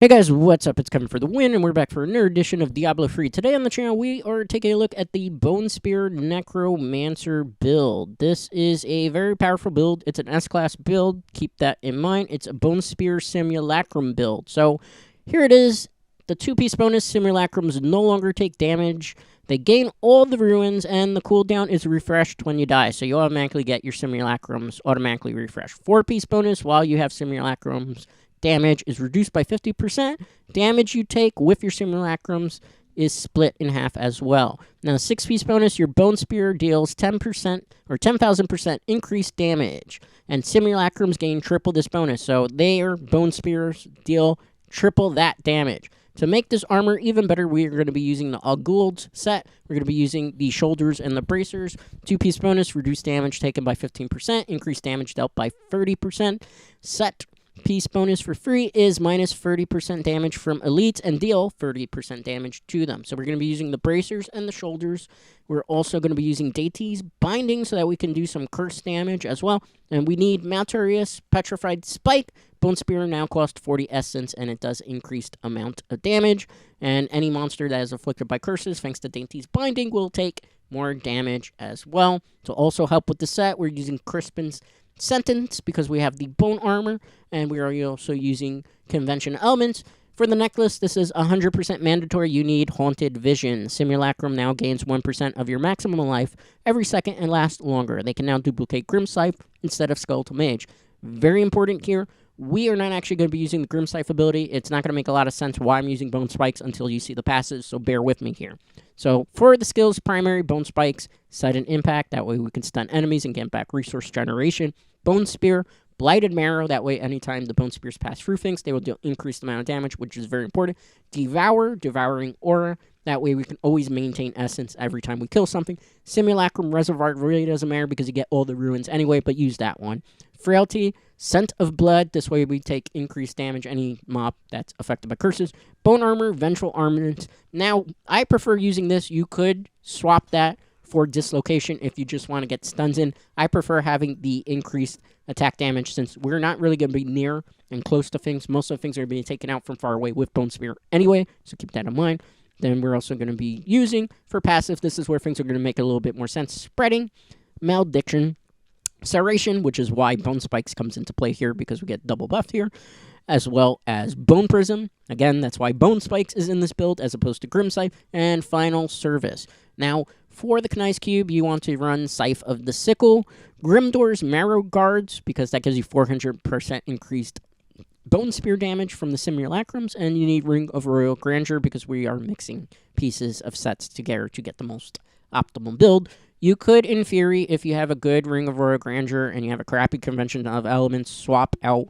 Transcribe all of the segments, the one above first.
Hey guys, what's up? It's Coming for the Win, and we're back for another edition of Diablo 3. Today on the channel, we are taking a look at the Bone Spear Necromancer build. This is a very powerful build. It's an S-class build. Keep that in mind. It's a Bone Spear Simulacrum build. So here it is. The 2-piece bonus Simulacrums no longer take damage. They gain all the ruins, and the cooldown is refreshed when you die. So you automatically get your Simulacrums automatically refreshed. 4-piece bonus while you have Simulacrums. Damage is reduced by 50%. Damage you take with your Simulacrums is split in half as well. Now, 6-piece bonus, your Bone Spear deals 10% or 10,000% increased damage. And Simulacrums gain triple this bonus. So their Bone Spears deal triple that damage. To make this armor even better, we are going to be using the Augulds set. We're going to be using the shoulders and the bracers. 2-piece bonus, reduced damage taken by 15%. Increased damage dealt by 30%. Set piece bonus for free is minus 30% damage from elites and deal 30% damage to them. So we're going to be using the bracers and the shoulders. We're also going to be using Deity's binding so that we can do some curse damage as well. And we need Malterius Petrified Spike. Bone Spear now costs 40 essence, and it does increased amount of damage. And any monster that is afflicted by curses, thanks to Deity's binding, will take more damage as well. To also help with the set, we're using Crispin's Sentence because we have the bone armor, and we are also using convention elements. For the necklace, this is 100% mandatory. You need Haunted Vision. Simulacrum now gains 1% of your maximum life every second and lasts longer. They can now duplicate Grimscythe instead of Skeletal Mage. Very important here. We are not actually going to be using the Grimscythe ability. It's not going to make a lot of sense why I'm using Bone Spikes until you see the passes, so bear with me here. So for the skills, primary, Bone Spikes, Sudden Impact. That way we can stun enemies and get back resource generation. Bone Spear, Blighted Marrow. That way anytime the Bone Spears pass through things, they will deal increased amount of damage, which is very important. Devour, Devouring Aura. That way we can always maintain essence every time we kill something. Simulacrum Reservoir really doesn't matter because you get all the ruins anyway, but use that one. Frailty, Scent of Blood. This way we take increased damage any mob that's affected by curses. Bone Armor, Vengeful Armament. Now, I prefer using this. You could swap that for Dislocation if you just want to get stuns in. I prefer having the increased attack damage since we're not really going to be near and close to things. Most of the things are being taken out from far away with Bone Spear anyway, so keep that in mind. Then we're also going to be using, for passive, this is where things are going to make a little bit more sense. Spreading, Malediction, Serration, which is why Bone Spikes comes into play here because we get double buffed here, as well as Bone Prism. Again, that's why Bone Spikes is in this build as opposed to Grimscythe. And Final Service. Now, for the Kanai's Cube, you want to run Scythe of the Sickle, Grimdor's Marrow Guards, because that gives you 400% increased Bone Spear damage from the Simulacrums, and you need Ring of Royal Grandeur because we are mixing pieces of sets together to get the most optimal build. You could, in theory, if you have a good Ring of Royal Grandeur and you have a crappy Convention of Elements, swap out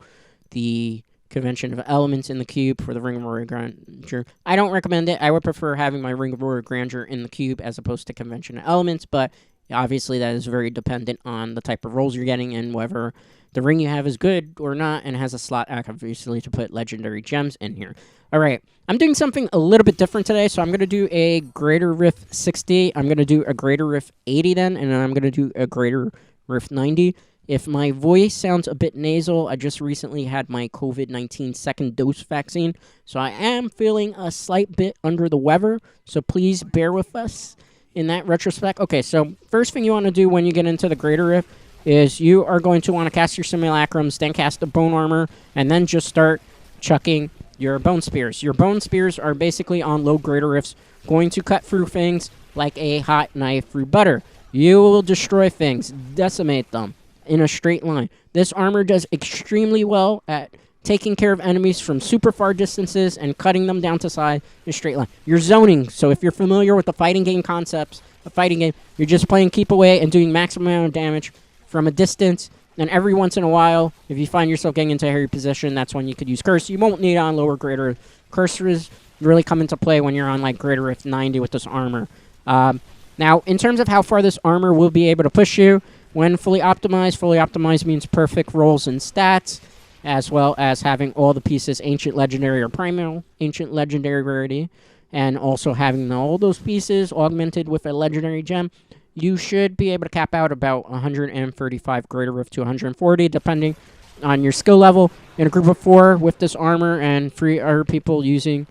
the Convention of Elements in the cube for the Ring of Royal Grandeur. I don't recommend it. I would prefer having my Ring of Royal Grandeur in the cube as opposed to Convention of Elements, but obviously that is very dependent on the type of rolls you're getting and whether the ring you have is good or not, and has a slot, obviously, to put legendary gems in here. All right, I'm doing something a little bit different today, so I'm going to do a Greater Rift 60. I'm going to do a Greater Rift 80 then, and then I'm going to do a Greater Rift 90. If my voice sounds a bit nasal, I just recently had my COVID-19 second dose vaccine, so I am feeling a slight bit under the weather, so please bear with us in that retrospect. Okay, so first thing you want to do when you get into the Greater Rift is you are going to want to cast your Simulacrums, then cast the Bone Armor, and then just start chucking your Bone Spears. Your Bone Spears are basically on low Greater Rifts, going to cut through things like a hot knife through butter. You will destroy things, decimate them in a straight line. This armor does extremely well at taking care of enemies from super far distances and cutting them down to size in a straight line. You're zoning, so if you're familiar with the fighting game concepts, you're just playing keep away and doing maximum amount of damage from a distance, and every once in a while, if you find yourself getting into a hairy position, that's when you could use Curse. You won't need it on lower Greater. Curses really come into play when you're on like Greater Rift 90 with this armor. Now, in terms of how far this armor will be able to push you, when fully optimized means perfect rolls and stats, as well as having all the pieces Ancient Legendary or Primal Ancient Legendary rarity, and also having all those pieces augmented with a Legendary gem. You should be able to cap out about 135 Greater Rift to 140, depending on your skill level. In a group of 4 with this armor and 3 other people using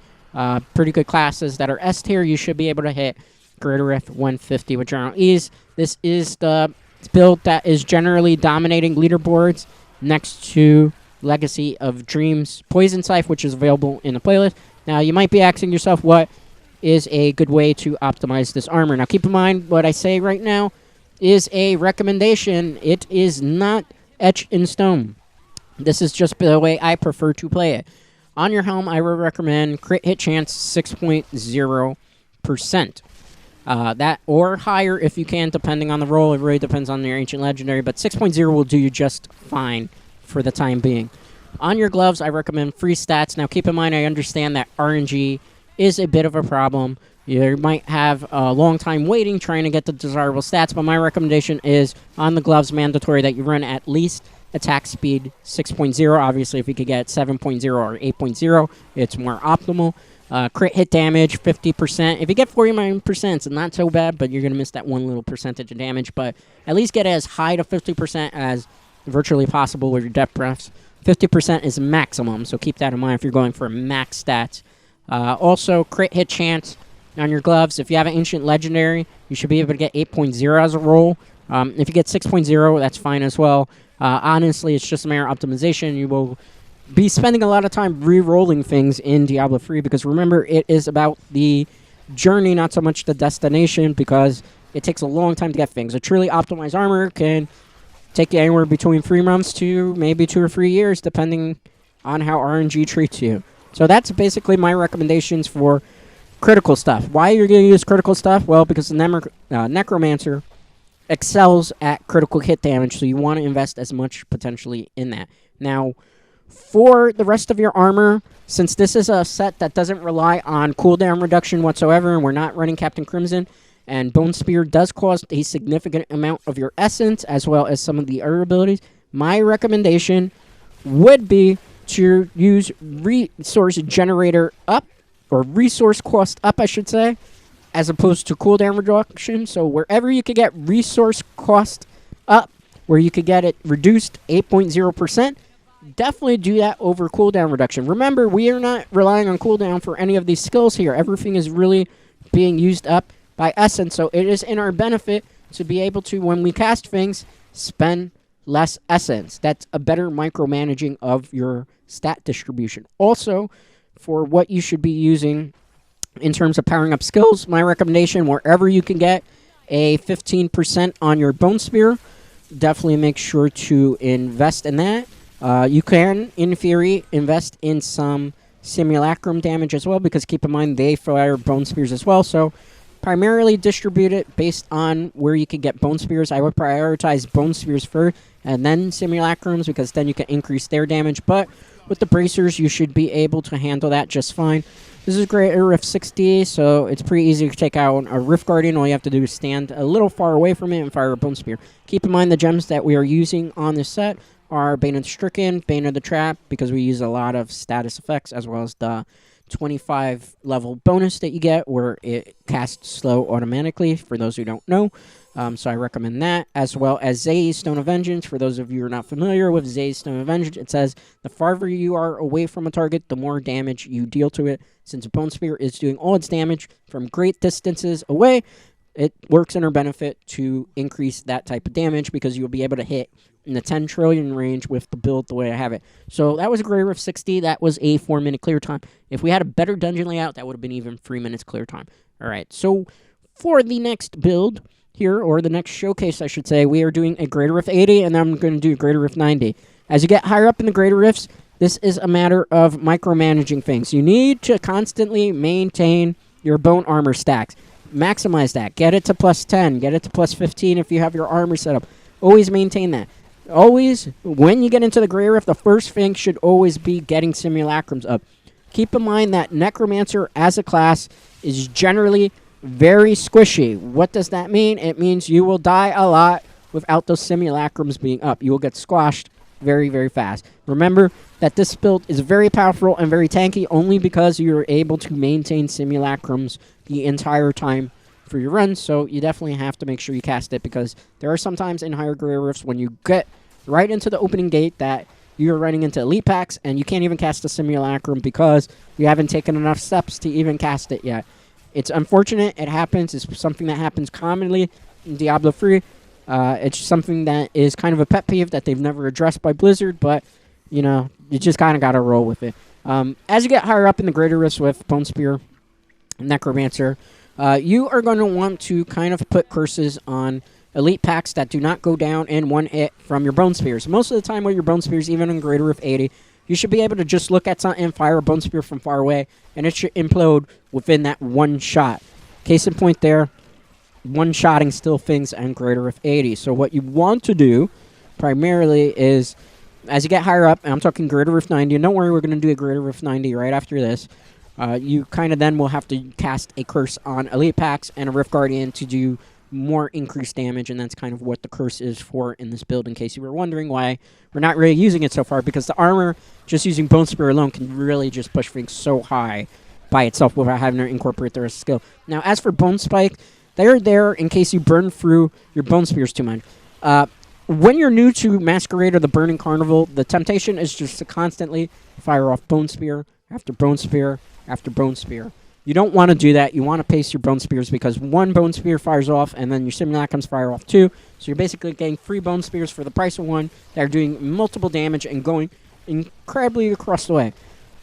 pretty good classes that are S tier, you should be able to hit Greater Rift 150 with general ease. This is the build that is generally dominating leaderboards next to Legacy of Dreams Poison Scythe, which is available in the playlist. Now, you might be asking yourself, what is a good way to optimize this armor? Now, keep in mind, what I say right now is a recommendation. It is not etched in stone. This is just the way I prefer to play it. On your helm, I would recommend crit hit chance 6.0%. That or higher if you can, depending on the role. It really depends on your Ancient Legendary, but 6.0 will do you just fine for the time being. On your gloves, I recommend free stats. Now, keep in mind, I understand that RNG is a bit of a problem. You might have a long time waiting trying to get the desirable stats, but my recommendation is on the gloves, mandatory that you run at least attack speed 6.0. Obviously, if you could get 7.0 or 8.0, it's more optimal. Crit hit damage 50%. If you get 49%, it's not so bad, but you're going to miss that one little percentage of damage. But at least get as high to 50% as virtually possible with your death breaths. 50% is maximum, so keep that in mind if you're going for max stats. Also, crit hit chance on your gloves. If you have an Ancient Legendary, you should be able to get 8.0 as a roll. If you get 6.0, that's fine as well. Honestly, it's just a matter of optimization. You will be spending a lot of time re-rolling things in Diablo 3 because remember, it is about the journey, not so much the destination, because it takes a long time to get things. A truly optimized armor can take you anywhere between 3 months to maybe 2 or 3 years, depending on how RNG treats you. So that's basically my recommendations for critical stuff. Why you're going to use critical stuff? Well, because the Necromancer excels at critical hit damage, so you want to invest as much potentially in that. Now, for the rest of your armor, since this is a set that doesn't rely on cooldown reduction whatsoever, and we're not running Captain Crimson, and Bone Spear does cost a significant amount of your essence, as well as some of the other abilities, my recommendation would be to use resource generator up, or resource cost up, I should say, as opposed to cooldown reduction. So wherever you could get resource cost up, where you could get it reduced 8.0%, definitely do that over cooldown reduction. Remember, we are not relying on cooldown for any of these skills here. Everything is really being used up by essence, so it is in our benefit to be able to, when we cast things, spend less essence. That's a better micromanaging of your stat distribution. Also, for what you should be using in terms of powering up skills, my recommendation, wherever you can get a 15% on your Bone Spear, definitely make sure to invest in that. You can, in theory, invest in some Simulacrum damage as well, because keep in mind, they fire Bone Spears as well, so primarily distribute it based on where you can get Bone Spears. I would prioritize Bone Spears first, and then Simulacrums, because then you can increase their damage, but with the bracers, you should be able to handle that just fine. This is great at Rift 60, so it's pretty easy to take out a Rift Guardian. All you have to do is stand a little far away from it and fire a Bone Spear. Keep in mind the gems that we are using on this set are Bane of the Stricken, Bane of the Trap, because we use a lot of status effects, as well as the 25 level bonus that you get, where it casts slow automatically, for those who don't know. So I recommend that, as well as Zay's Stone of Vengeance. For those of you who are not familiar with Zay's Stone of Vengeance, it says the farther you are away from a target, the more damage you deal to it. Since Bone Spear is doing all its damage from great distances away, it works in our benefit to increase that type of damage, because you'll be able to hit in the 10 trillion range with the build the way I have it. So that was a great Rift 60. That was a 4-minute clear time. If we had a better dungeon layout, that would have been even 3 minutes clear time. All right, so for the next build here, or the next showcase, I should say, we are doing a Greater Rift 80, and then I'm going to do Greater Rift 90. As you get higher up in the Greater Rifts, this is a matter of micromanaging things. You need to constantly maintain your bone armor stacks. Maximize that. Get it to plus 10. Get it to plus 15 if you have your armor set up. Always maintain that. Always, when you get into the Greater Rift, the first thing should always be getting Simulacrums up. Keep in mind that Necromancer as a class is generally very squishy. What does that mean? It means you will die a lot without those Simulacrums being up. You will get squashed very, very fast. Remember that this build is very powerful and very tanky only because you're able to maintain Simulacrums the entire time for your runs, so you definitely have to make sure you cast it, because there are some times in higher Greater Rifts when you get right into the opening gate that you're running into elite packs, and you can't even cast a Simulacrum because you haven't taken enough steps to even cast it yet. It's unfortunate. It happens. It's something that happens commonly in Diablo 3. It's something that is kind of a pet peeve that they've never addressed by Blizzard, but, you know, you just kind of got to roll with it. As you get higher up in the greater rifts with Bone Spear, Necromancer, you are going to want to kind of put curses on elite packs that do not go down in one hit from your Bone Spears. Most of the time with your Bone Spears, even in Greater Rift 80, you should be able to just look at something and fire a Bone Spear from far away, and it should implode within that one shot. Case in point there, one-shotting still things in Greater Rift 80. So what you want to do primarily is, as you get higher up, and I'm talking Greater Rift 90, and don't worry, we're going to do a Greater Rift 90 right after this, you kind of then will have to cast a curse on elite packs and a Rift Guardian to do more increased damage, and that's kind of what the curse is for in this build, in case you were wondering why we're not really using it so far, because the armor, just using Bone Spear alone, can really just push things so high by itself without having to incorporate the rest of the skill. Now, as for Bone Spike, they're there in case you burn through your Bone Spears too much. When you're new to Masquerade or the Burning Carnival, the temptation is just to constantly fire off Bone Spear after Bone Spear after Bone Spear. You don't want to do that. You want to pace your Bone Spears because one Bone Spear fires off and then your Simulacrums fire off two. So you're basically getting 3 Bone Spears for the price of one that are doing multiple damage and going incredibly across the way.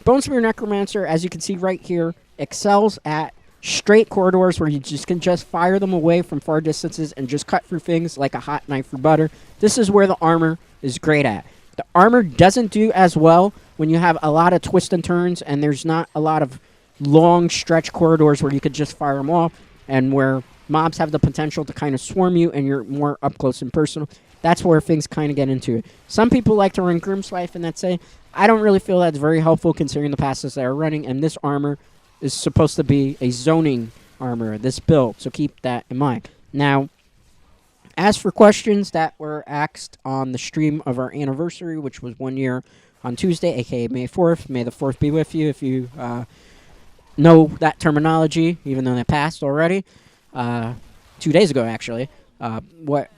Bone Spear Necromancer, as you can see right here, excels at straight corridors where you can just fire them away from far distances and just cut through things like a hot knife through butter. This is where the armor is great at. The armor doesn't do as well when you have a lot of twists and turns and there's not a lot of long stretch corridors where you could just fire them off and where mobs have the potential to kind of swarm you and you're more up close and personal. That's where things kind of get into it. Some people like to run Grimswife and that's it. I don't really feel that's very helpful considering the passes that are running, and this armor is supposed to be a zoning armor, this build, so keep that in mind. Now, as for questions that were asked on the stream of our anniversary, which was 1 year on Tuesday, aka May 4th, may the 4th be with you if you know that terminology, even though that passed already, 2 days ago actually. What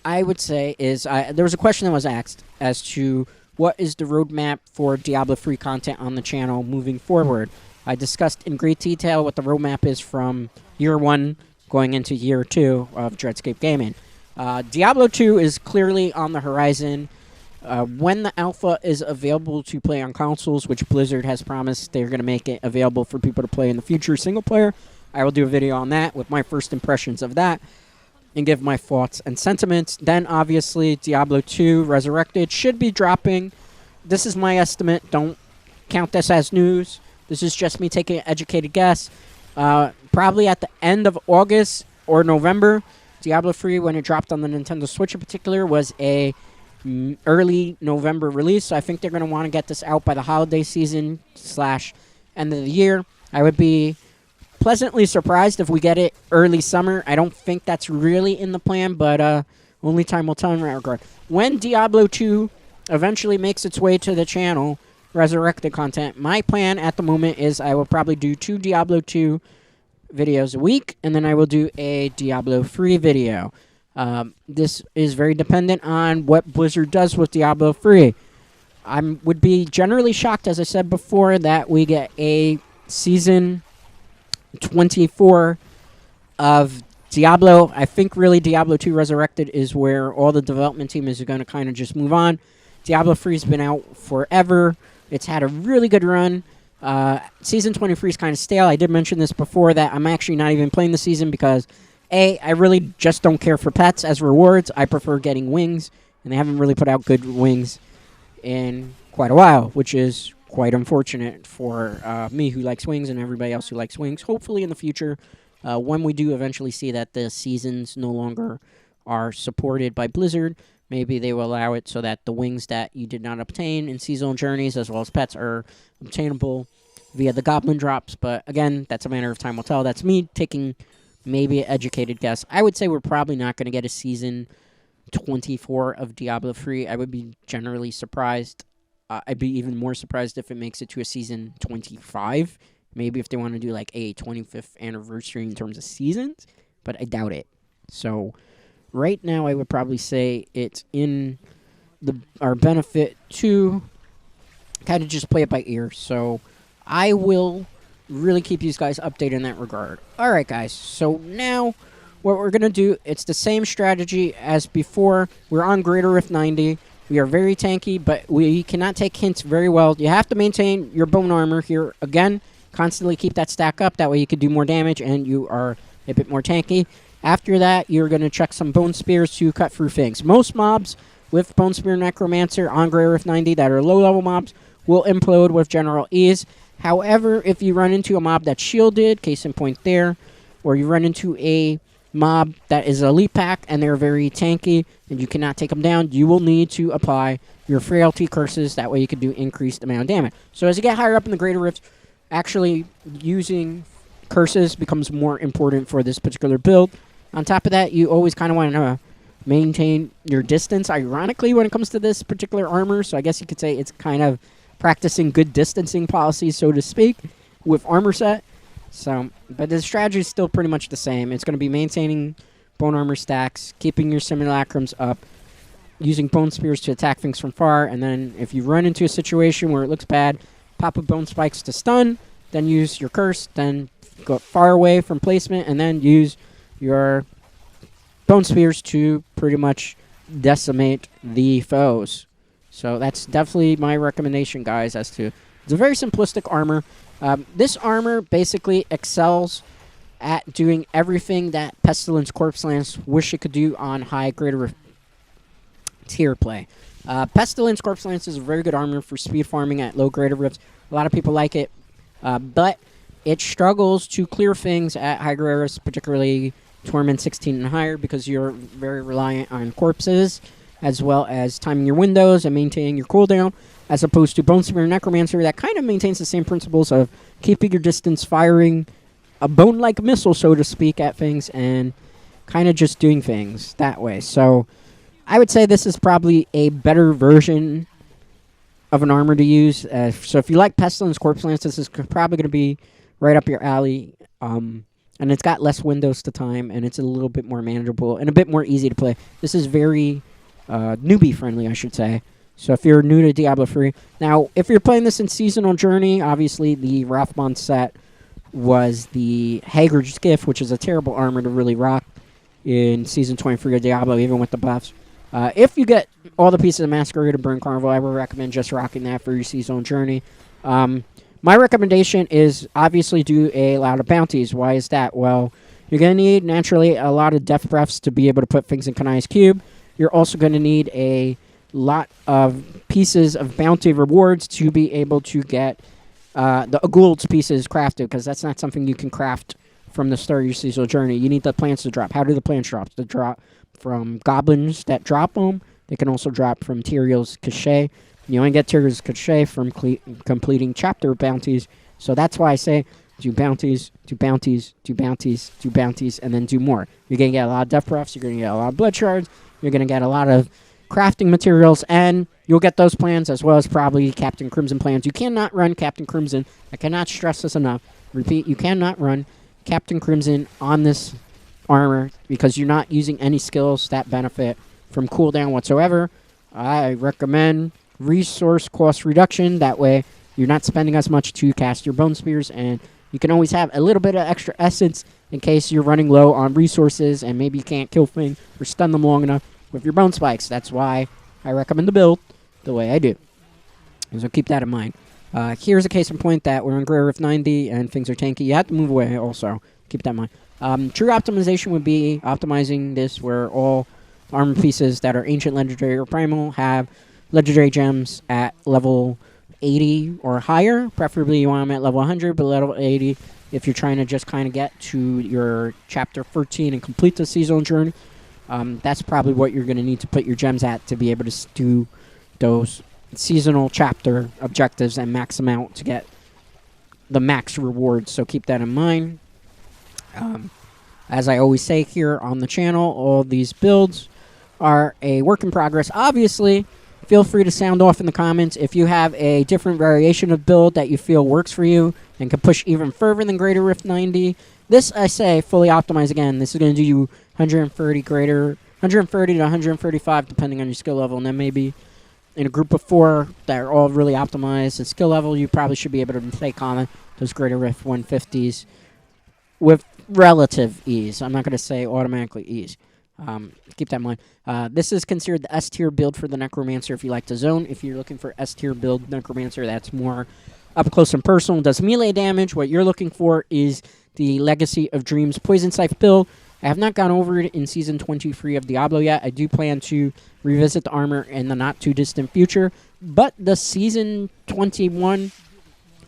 I would say is, there was a question that was asked as to what is the roadmap for Diablo 3 content on the channel moving forward. I discussed in great detail what the roadmap is from year 1 going into year 2 of Dreadscape Gaming. Diablo 2 is clearly on the horizon. When the alpha is available to play on consoles, which Blizzard has promised they're going to make it available for people to play in the future single player, I will do a video on that with my first impressions of that and give my thoughts and sentiments. Then, obviously, Diablo 2 Resurrected should be dropping. This is my estimate. Don't count this as news. This is just me taking an educated guess. Probably at the end of August or November. Diablo 3, when it dropped on the Nintendo Switch in particular, was a early November release. So I think they're going to want to get this out by the holiday season / end of the year. I would be pleasantly surprised if we get it early summer. I don't think that's really in the plan, but only time will tell in that regard. When Diablo 2 eventually makes its way to the channel, Resurrected content, my plan at the moment is I will probably do 2 Diablo 2 videos a week, and then I will do a Diablo 3 video. This is very dependent on what Blizzard does with Diablo 3. I would be generally shocked, as I said before, that we get a Season 24 of Diablo. I think really Diablo 2 Resurrected is where all the development team is going to kind of just move on. Diablo 3 has been out forever. It's had a really good run. Season 23 is kind of stale. I did mention this before that I'm actually not even playing the season because, A, I really just don't care for pets as rewards. I prefer getting wings, and they haven't really put out good wings in quite a while, which is quite unfortunate for me who likes wings and everybody else who likes wings. Hopefully in the future, when we do eventually see that the seasons no longer are supported by Blizzard, maybe they will allow it so that the wings that you did not obtain in seasonal journeys as well as pets are obtainable via the goblin drops. But again, that's a matter of time will tell. That's me taking maybe an educated guess. I would say we're probably not going to get a Season 24 of Diablo 3. I would be generally surprised. I'd be even more surprised if it makes it to a Season 25. Maybe if they want to do like a 25th anniversary in terms of seasons. But I doubt it. So right now, I would probably say it's in our benefit to kind of just play it by ear. So I will really keep you guys updated in that regard. All right, guys. So now what we're going to do, it's the same strategy as before. We're on Greater Rift 90. We are very tanky, but we cannot take hints very well. You have to maintain your bone armor here. Again, constantly keep that stack up. That way you can do more damage and you are a bit more tanky. After that, you're going to chuck some bone spears to cut through things. Most mobs with Bone Spear Necromancer on Greater Rift 90 that are low-level mobs will implode with general ease. However, if you run into a mob that's shielded, case in point there, or you run into a mob that is elite pack and they're very tanky and you cannot take them down, you will need to apply your frailty curses. That way you can do increased amount of damage. So as you get higher up in the Greater Rift, actually using curses becomes more important for this particular build. On top of that, you always kind of want to maintain your distance, ironically, when it comes to this particular armor. So I guess you could say it's kind of practicing good distancing policies, so to speak, with armor set. So, but the strategy is still pretty much the same. It's going to be maintaining bone armor stacks, keeping your simulacrums up, using bone spears to attack things from far, and then if you run into a situation where it looks bad, pop up bone spikes to stun, then use your curse, then go far away from placement, and then use your bone spears to pretty much decimate the foes. So that's definitely my recommendation, guys, as to... It's a very simplistic armor. This armor basically excels at doing everything that Pestilence Corpse Lance wish it could do on high Greater tier play. Pestilence Corpse Lance is a very good armor for speed farming at low Greater Rifts. A lot of people like it, but it struggles to clear things at high Greater Rifts, particularly Torment 16 and higher, because you're very reliant on corpses, as well as timing your windows and maintaining your cooldown, as opposed to Bone Spear Necromancer that kind of maintains the same principles of keeping your distance, firing a bone-like missile, so to speak, at things, and kind of just doing things that way. So I would say this is probably a better version of an armor to use. So if you like Pestilence Corpse Lance, this is probably going to be right up your alley. And it's got less windows to time, and it's a little bit more manageable and a bit more easy to play. This is very newbie-friendly, I should say. So if you're new to Diablo 3. Now, if you're playing this in Seasonal Journey, obviously the Rothmond set was the Haggard's Gift, which is a terrible armor to really rock in Season 23 of Diablo, even with the buffs. If you get all the pieces of Masquerade and Burning Carnival, I would recommend just rocking that for your Seasonal Journey. My recommendation is obviously do a lot of bounties. Why is that? Well, you're going to need, naturally, a lot of death breaths to be able to put things in Kanai's cube. You're also going to need a lot of pieces of bounty rewards to be able to get the Gould's pieces crafted, because that's not something you can craft from the start of your Seasonal Journey. You need the plants to drop. How do the plants drop? They drop from goblins that drop them. They can also drop from Tyrael's Cachet. You only get Tyrael's Cachet from completing chapter bounties. So that's why I say do bounties, do bounties, do bounties, do bounties, and then do more. You're going to get a lot of death buffs. You're going to get a lot of blood shards. You're going to get a lot of crafting materials, and you'll get those plans as well as probably Captain Crimson plans. You cannot run Captain Crimson. I cannot stress this enough. Repeat, you cannot run Captain Crimson on this armor because you're not using any skills that benefit from cooldown whatsoever. I recommend resource cost reduction. That way you're not spending as much to cast your bone spears, and you can always have a little bit of extra essence in case you're running low on resources and maybe you can't kill things or stun them long enough with your bone spikes. That's why I recommend the build the way I do. So keep that in mind. Here's a case in point that we're on Greater Rift 90 and things are tanky. You have to move away also. Keep that in mind. True optimization would be optimizing this where all armor pieces that are ancient, legendary, or primal have legendary gems at level 80 or higher. Preferably you want them at level 100, but level 80 if you're trying to just kind of get to your chapter 13 and complete the seasonal journey. That's probably what you're going to need to put your gems at to be able to do those seasonal chapter objectives and max them out to get the max rewards. So keep that in mind. As I always say here on the channel, all these builds are a work in progress. Obviously, feel free to sound off in the comments if you have a different variation of build that you feel works for you and can push even further than Greater Rift 90. This, I say, fully optimized again. This is going to do you 130 to 135, depending on your skill level, and then maybe in a group of 4 that are all really optimized. At skill level, you probably should be able to take on those Greater Rift 150s with relative ease. I'm not going to say automatically ease. Keep that in mind. This is considered the S tier build for the Necromancer if you like to zone. If you're looking for S tier build Necromancer, that's more up close and personal, does melee damage. What you're looking for is the Legacy of Dreams Poison Scythe build. I have not gone over it in Season 23 of Diablo yet. I do plan to revisit the armor in the not-too-distant future. But the Season 21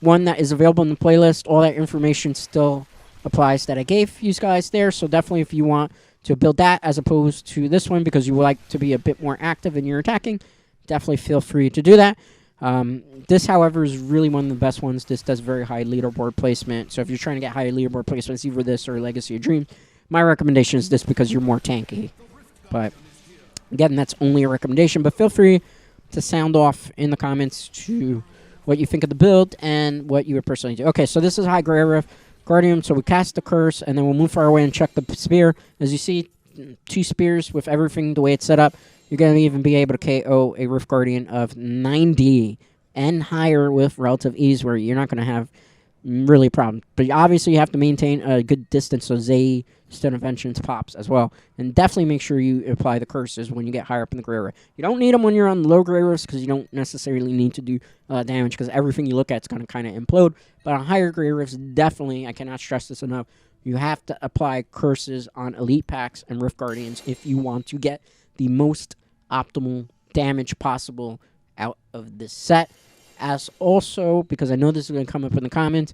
one that is available in the playlist, all that information still applies that I gave you guys there. So definitely if you want to build that as opposed to this one because you would like to be a bit more active in your attacking, definitely feel free to do that. This, however, is really one of the best ones. This does very high leaderboard placement. So if you're trying to get high leaderboard placements, either this or Legacy of Dreams, my recommendation is this because you're more tanky. But again, that's only a recommendation. But feel free to sound off in the comments to what you think of the build and what you would personally do. Okay, so this is High Grey Rift Guardian. So we cast the curse, and then we'll move far away and check the spear. As you see, 2 spears with everything the way it's set up. You're going to even be able to KO a Rift Guardian of 90 and higher with relative ease, where you're not going to have really a problem. But obviously, you have to maintain a good distance so Zay Stone of Vengeance pops as well. And definitely make sure you apply the curses when you get higher up in the Grey Rift. You don't need them when you're on low Grey Rifts because you don't necessarily need to do damage because everything you look at is going to kind of implode. But on higher Grey Rifts, definitely, I cannot stress this enough, you have to apply curses on Elite Packs and Rift Guardians if you want to get the most optimal damage possible out of this set. As also, because I know this is going to come up in the comments,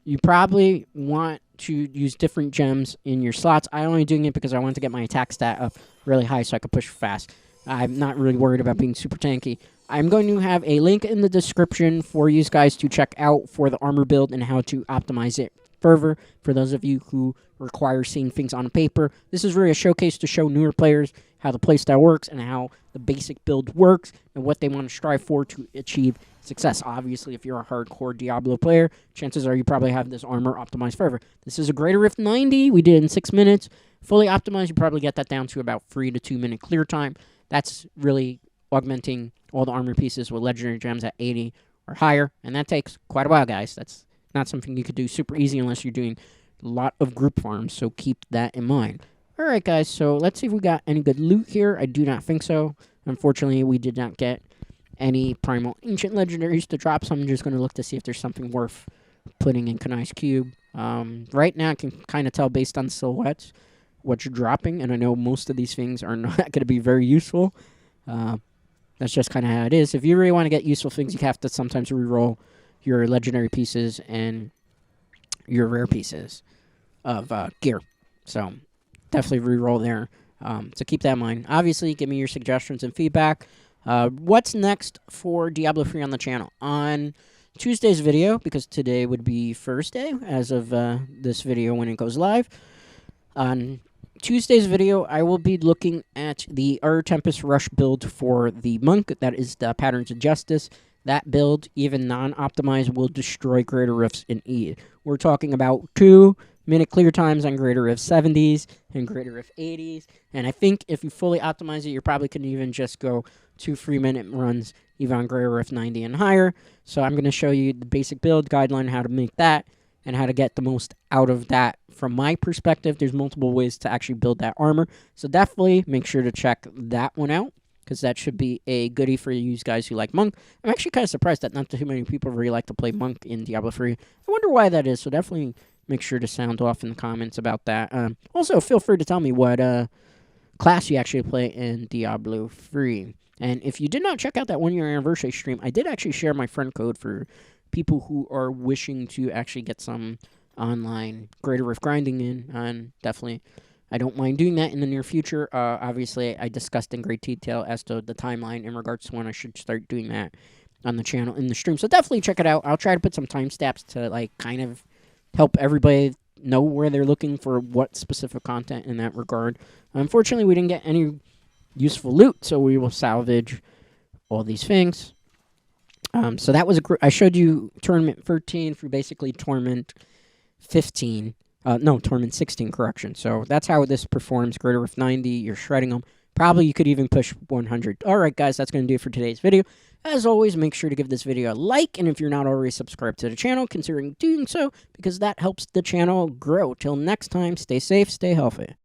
you probably want to use different gems in your slots. I'm only doing it because I want to get my attack stat up really high so I can push fast. I'm not really worried about being super tanky. I'm going to have a link in the description for you guys to check out for the armor build and how to optimize it further for those of you who require seeing things on paper. This is really a showcase to show newer players how the playstyle works and how the basic build works and what they want to strive for to achieve success. Obviously, if you're a hardcore Diablo player, chances are you probably have this armor optimized further. This is a Greater Rift 90. We did it in 6 minutes. Fully optimized, you probably get that down to about 3 to 2 minute clear time. That's really augmenting all the armor pieces with legendary gems at 80 or higher, and that takes quite a while, guys. That's not something you could do super easy unless you're doing a lot of group farms, so keep that in mind. Alright, guys, so let's see if we got any good loot here. I do not think so. Unfortunately, we did not get any Primal Ancient Legendaries to drop, so I'm just going to look to see if there's something worth putting in Kanai's Cube. Right now, I can kind of tell based on silhouettes what you're dropping, and I know most of these things are not going to be very useful. That's just kind of how it is. If you really want to get useful things, you have to sometimes reroll your legendary pieces and your rare pieces of gear. So definitely reroll there. So keep that in mind. Obviously, give me your suggestions and feedback. What's next for Diablo 3 on the channel? On Tuesday's video, because today would be Thursday as of this video when it goes live. On Tuesday's video, I will be looking at the Tempest Rush build for the Monk. That is the Patterns of Justice. That build, even non-optimized, will destroy Greater Rifts in E. We're talking about 2-minute clear times on Greater Rift 70s and Greater Rift 80s. And I think if you fully optimize it, you probably can even just go 2 3-minute runs, even on Greater Rift 90 and higher. So I'm going to show you the basic build guideline, how to make that, and how to get the most out of that. From my perspective, there's multiple ways to actually build that armor. So definitely make sure to check that one out, because that should be a goodie for you guys who like Monk. I'm actually kind of surprised that not too many people really like to play Monk in Diablo 3. I wonder why that is, so definitely make sure to sound off in the comments about that. Also, feel free to tell me what class you actually play in Diablo 3. And if you did not check out that 1-year anniversary stream, I did actually share my friend code for people who are wishing to actually get some online Greater Rift grinding in, and definitely I don't mind doing that in the near future. Obviously, I discussed in great detail as to the timeline in regards to when I should start doing that on the channel in the stream. So definitely check it out. I'll try to put some timestamps to like kind of help everybody know where they're looking for what specific content in that regard. Unfortunately, we didn't get any useful loot, so we will salvage all these things. So that was I showed you Tournament 13 through basically Tournament 15. No, Tournament 16, correction. So that's how this performs. Greater Rift 90, you're shredding them. Probably you could even push 100. Alright guys, that's going to do it for today's video. As always, make sure to give this video a like, and if you're not already subscribed to the channel, considering doing so, because that helps the channel grow. Till next time, stay safe, stay healthy.